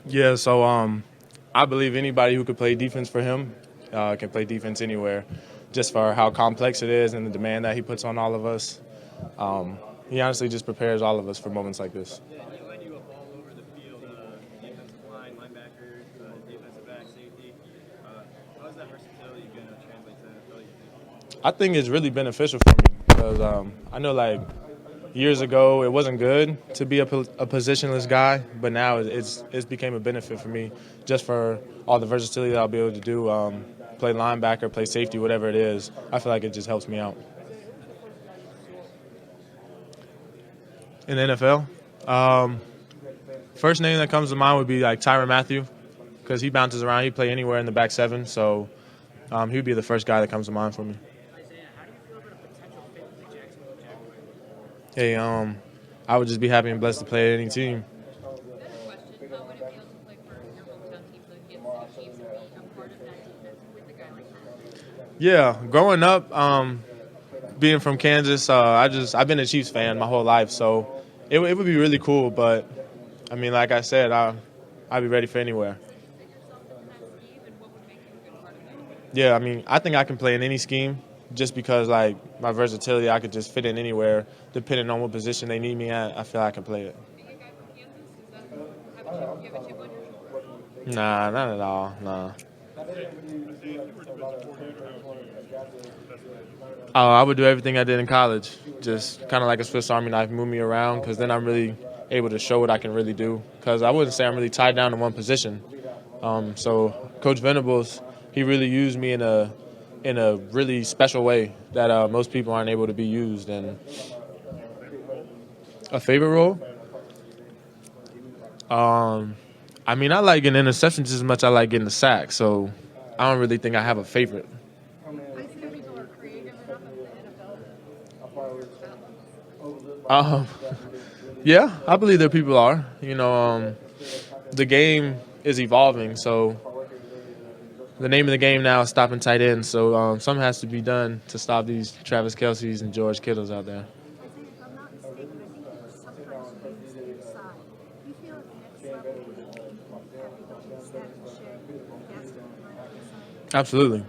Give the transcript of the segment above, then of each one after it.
Yeah, so I believe anybody who could play defense for him can play defense anywhere, just for how complex it is and the demand that he puts on all of us. He honestly just prepares all of us for moments like this. And he line you up all over the field, defensive line, linebackers, defensive back, safety. How is that versatility going to translate to NFL, you think? I think it's really beneficial for me because I know like years ago it wasn't good to be a positionless guy, but now it's became a benefit for me just for all the versatility that I'll be able to do. Play linebacker, play safety, whatever it is. I feel like it just helps me out. In the NFL, first name that comes to mind would be like Tyrann Mathieu because he bounces around. He play anywhere in the back seven, so he would be the first guy that comes to mind for me. Isaiah, how do you feel about a potential fit with the Jacksonville Jaguars? Hey, I would just be happy and blessed to play at any team. Another question, how would it feel to play for your hometown team against the Chiefs and be a part of that defense with a guy like that? Yeah, growing up, being from Kansas, I've been a Chiefs fan my whole life, so it would be really cool. But I mean, like I said, I'd be ready for anywhere. Fit yourself into that scheme, and what would make you a good part of it? Yeah, I mean, I think I can play in any scheme just because like my versatility, I could just fit in anywhere depending on what position they need me at. I feel I can play it. Being a guy from Kansas, is that have a chip on your shoulder? Nah, not at all. Nah. Oh, I would do everything I did in college, just kind of like a Swiss Army knife, move me around, because then I'm really able to show what I can really do. Because I wouldn't say I'm really tied down to one position. So Coach Venables, he really used me in a really special way that most people aren't able to be used. And a favorite role? I mean, I like getting interceptions just as much as I like getting the sack. So I don't really think I have a favorite. I see people are creative enough in the NFL. Um, yeah, I believe that people are. The game is evolving, so the name of the game now is stopping tight ends. So something has to be done to stop these Travis Kelce's and George Kittles out there. Isaiah, if I'm not mistaken, I think you were sometimes used inside. Do you feel at the next level would you be happy to instead and share Gaston right inside? Absolutely.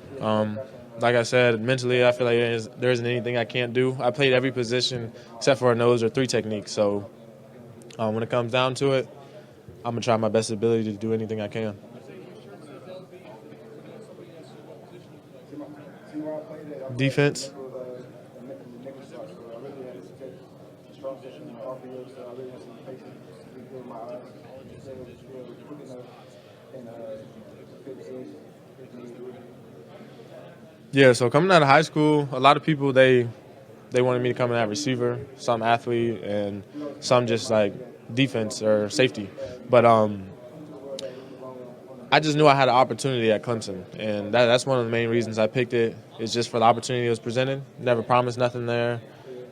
Like I said, mentally, I feel like there isn't anything I can't do. I played every position except for a nose or three technique. So when it comes down to it, I'm going to try my best ability to do anything I can. Defense. Yeah, so coming out of high school, a lot of people, they wanted me to come in at receiver, some athlete, and some just like defense or safety. But I just knew I had an opportunity at Clemson, and that's one of the main reasons I picked it. Is just for the opportunity that was presented. Never promised nothing there,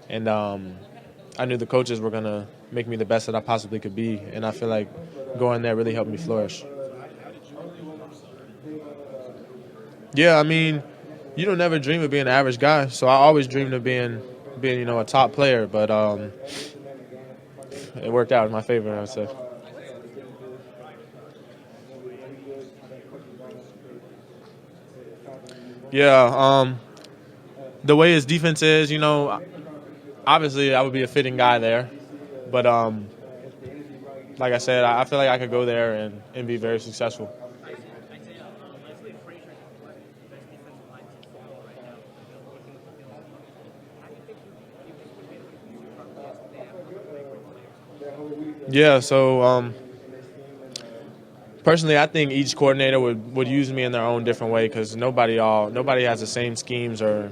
and I knew the coaches were gonna make me the best that I possibly could be, and I feel like going there really helped me flourish. Yeah, I mean, you don't never dream of being an average guy, so I always dreamed of being a top player, but it worked out in my favor, I would say. Yeah, the way his defense is, obviously I would be a fitting guy there, but like I said, I feel like I could go there and be very successful. Yeah, so personally, I think each coordinator would use me in their own different way because nobody has the same schemes or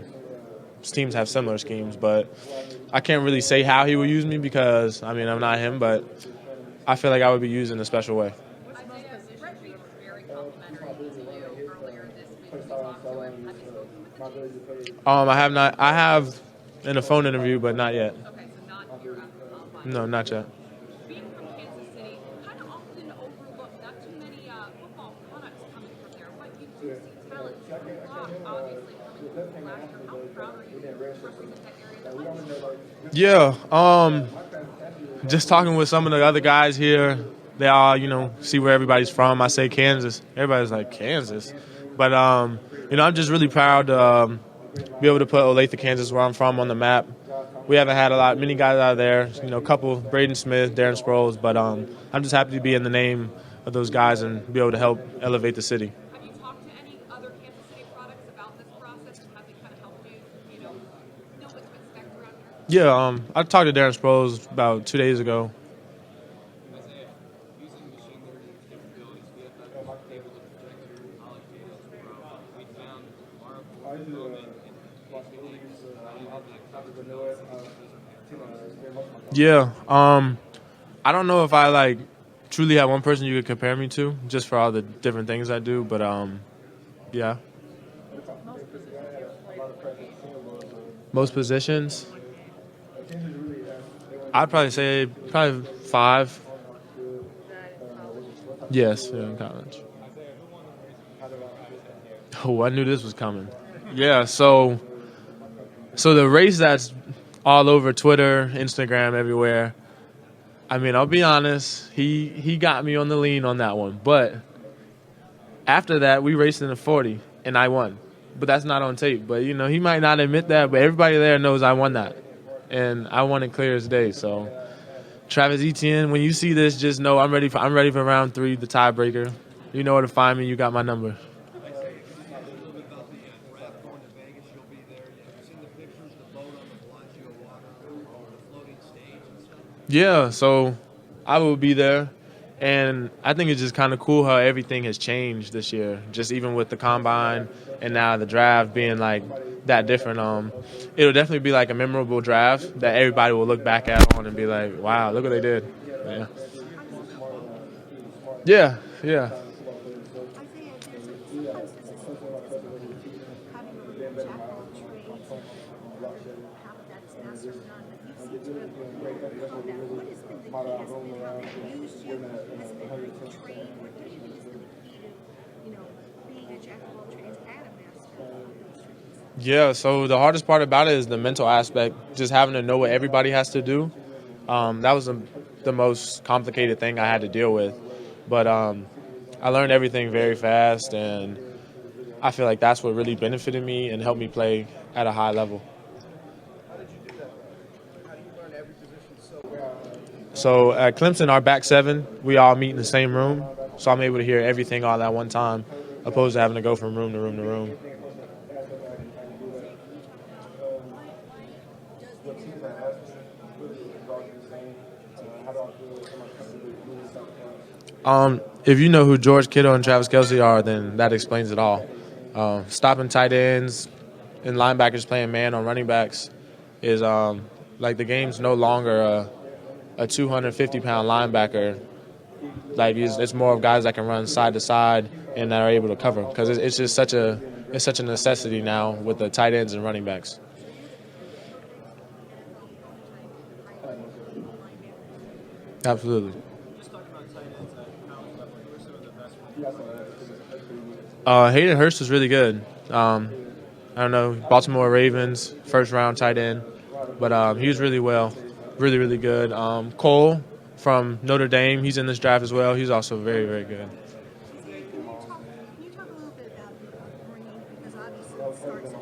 teams have similar schemes. But I can't really say how he would use me because I'm not him, but I feel like I would be used in a special way. Isaiah, Brett Veach was very complimentary to you earlier this week. We talked to him. Have you spoken with the Chiefs? I have not. I have in a phone interview, but not yet. Okay, so not your No, not yet. being from Kansas City, kind of often overlooked. Not too many football products coming from there. But you do see talent. Obviously, coming from last year. How proud are you to represent that area? Yeah. Just talking with some of the other guys here, they all, see where everybody's from. I say Kansas. Everybody's like, Kansas? But, I'm just really proud to be able to put Olathe, Kansas, where I'm from, on the map. We haven't had many guys out of there, a couple, Braden Smith, Darren Sproles, but I'm just happy to be in the name of those guys and be able to help elevate the city. Have you talked to any other Kansas City products about this process, and have they kind of helped you, know what to expect around here? Yeah, I talked to Darren Sproles about 2 days ago. Isaiah, using machine learning capabilities, we have been able to project your college data to grow. We found remarkable improvement in capabilities. Yeah, I don't know if I truly have one person you could compare me to, just for all the different things I do. But yeah. Most positions, I'd probably say 5. Yes, yeah, in college. Oh, I knew this was coming. Yeah, so the race that's all over Twitter, Instagram, everywhere. I mean, I'll be honest, he got me on the lean on that one. But after that, we raced in the 40, and I won. But that's not on tape. But, he might not admit that, but everybody there knows I won that. And I won it clear as day. So, Travis Etienne, when you see this, just know I'm ready for round 3, the tiebreaker. You know where to find me. You got my number. Yeah, so I will be there, and I think it's just kind of cool how everything has changed this year, just even with the combine and now the draft being that different. It'll definitely be a memorable draft that everybody will look back at and be like, wow, look what they did. Yeah. Yeah. Isaiah, sometimes there's a significance of having a jack of all trades, half of that's master of none, but you seem to have overcome that. What has been the key? Has it been how they've used you? Has it been how you train? What do you think has been the key to, being a jack of all trades and a master of those trades? Yeah, so the hardest part about it is the mental aspect, just having to know what everybody has to do. That was the most complicated thing I had to deal with. But I learned everything very fast, and I feel like that's what really benefited me and helped me play at a high level. How did you do that? How do you learn every position so well? So at Clemson, our back 7, we all meet in the same room, so I'm able to hear everything all at one time, opposed to having to go from room to room to room. If you know who George Kittle and Travis Kelce are, then that explains it all. Stopping tight ends and linebackers playing man on running backs is the game's no longer a 250-pound linebacker. It's more of guys that can run side to side and that are able to cover, because it's just such a necessity now with the tight ends and running backs. Absolutely. Hayden Hurst was really good. I don't know, Baltimore Ravens, first-round tight end. But he was really really good. Cole from Notre Dame, he's in this draft as well. He's also very, very good. Can you talk a little bit about your upbringing? Because obviously it starts with, the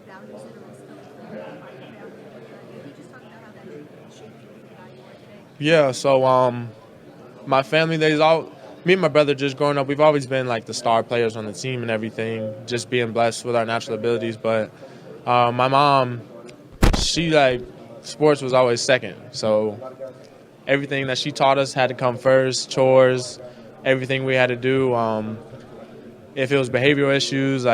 values that are instilled by your family. Can you just talk about how that shaped you into the guy you are today? Yeah, so my family, me and my brother, just growing up, we've always been the star players on the team and everything, just being blessed with our natural abilities. But my mom, she sports was always second. So everything that she taught us had to come first, chores, everything we had to do. If it was behavioral issues,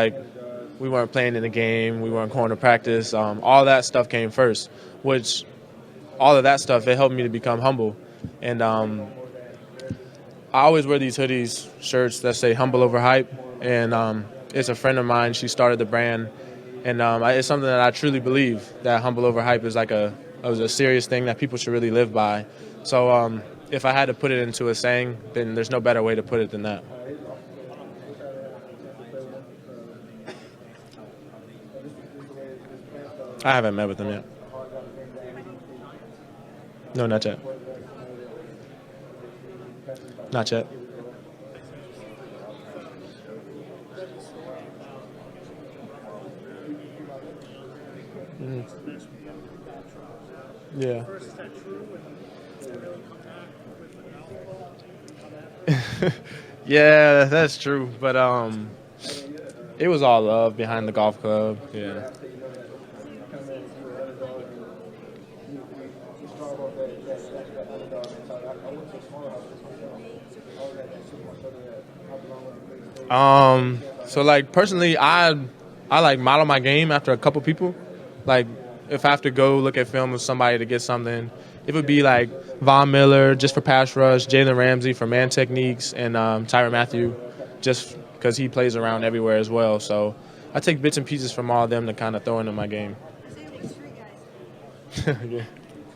we weren't playing in the game, we weren't going to practice, all that stuff came first, which all of that stuff, it helped me to become humble. And I always wear these hoodies, shirts that say humble over hype. And it's a friend of mine. She started the brand. And it's something that I truly believe, that humble over hype is a serious thing that people should really live by. So if I had to put it into a saying, then there's no better way to put it than that. I haven't met with him yet. No, not yet. Not yet. Yeah. Yeah, that's true. But it was all love behind the golf club. Yeah. So like personally, I like model my game after a couple people. Like if I have to go look at film of somebody to get something, it would be like Von Miller just for pass rush, Jalen Ramsey for man techniques, and Tyrann Mathieu just because he plays around everywhere as well. So I take bits and pieces from all of them to kind of throw into my game. So it was three guys. Yeah.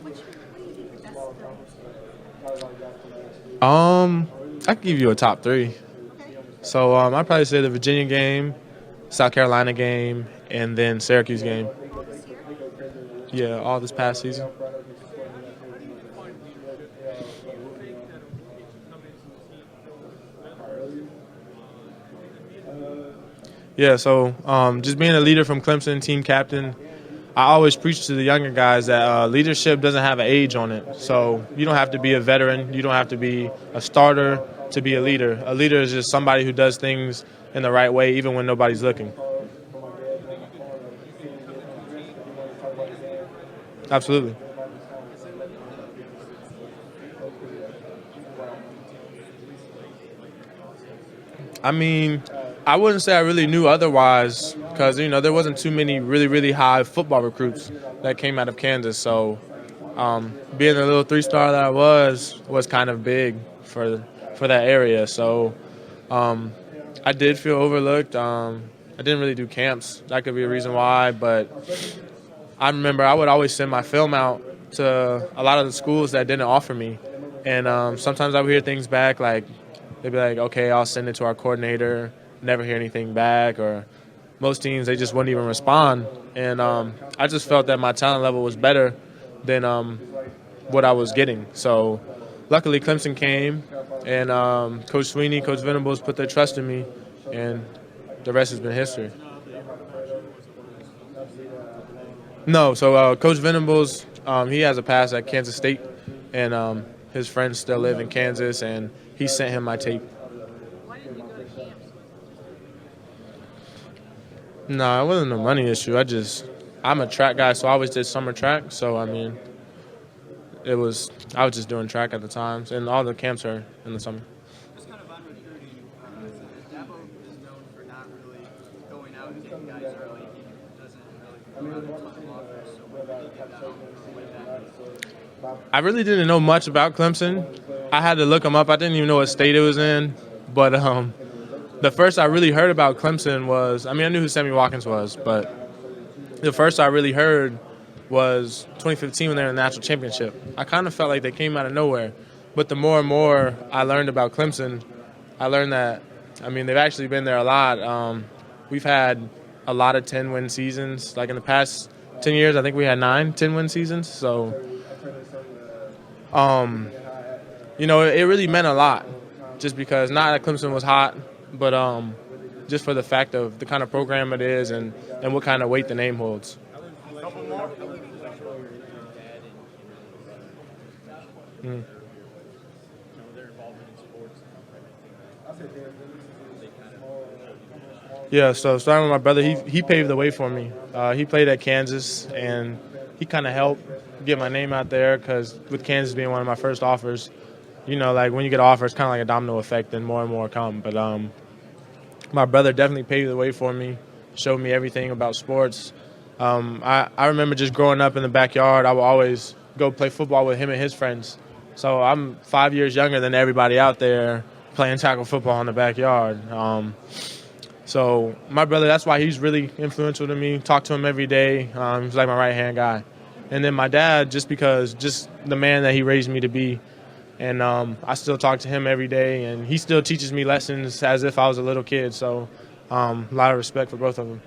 What do you think your best I could give you a top three. Okay. So I'd probably say the Virginia game, South Carolina game, and then Syracuse game. This year? Yeah, all this past season. Yeah, so just being a leader from Clemson, team captain, I always preach to the younger guys that leadership doesn't have an age on it. So you don't have to be a veteran. You don't have to be a starter to be a leader. A leader is just somebody who does things in the right way, even when nobody's looking. Absolutely. I mean, I wouldn't say I really knew otherwise because, there wasn't too many really, really high football recruits that came out of Kansas. So being the little three-star that I was kind of big for that area. So I did feel overlooked. I didn't really do camps. That could be a reason why. But I remember I would always send my film out to a lot of the schools that didn't offer me. And sometimes I would hear things back like, they'd be like, okay, I'll send it to our coordinator, never hear anything back. Or most teams, they just wouldn't even respond. And I just felt that my talent level was better than what I was getting. So luckily Clemson came, and Coach Swinney, Coach Venables put their trust in me, and the rest has been history. No, so Coach Venables, he has a pass at Kansas State, and his friends still live in Kansas, and he sent him my tape. Why didn't you go to camps? No, it wasn't a money issue. I'm a track guy, so I always did summer track. So, I mean, I was just doing track at the times, and all the camps are in the summer. Just kind of on recruiting, Dabo is known for not really going out and getting guys early. He doesn't really go out and ton of offers. So where did you get that way back? I really didn't know much about Clemson. I had to look them up. I didn't even know what state it was in. But the first I really heard about Clemson was, I knew who Sammy Watkins was, but the first I really heard was 2015 when they were in the national championship. I kind of felt like they came out of nowhere. But the more and more I learned about Clemson, I learned that, they've actually been there a lot. We've had a lot of 10-win seasons. Like in the past 10 years, I think we had 9 10-win seasons. So, it really meant a lot just because not that Clemson was hot, but just for the fact of the kind of program it is and what kind of weight the name holds. Mm. Yeah, so starting with my brother, he paved the way for me. He played at Kansas, and he kind of helped get my name out there because with Kansas being one of my first offers, like when you get an offer, it's kind of like a domino effect and more come. But my brother definitely paved the way for me, showed me everything about sports. I remember just growing up in the backyard, I would always go play football with him and his friends. So I'm 5 years younger than everybody out there playing tackle football in the backyard. So my brother, that's why he's really influential to me. Talk to him every day. He's like my right-hand guy. And then my dad, just the man that he raised me to be. And I still talk to him every day, and he still teaches me lessons as if I was a little kid. So a lot of respect for both of them.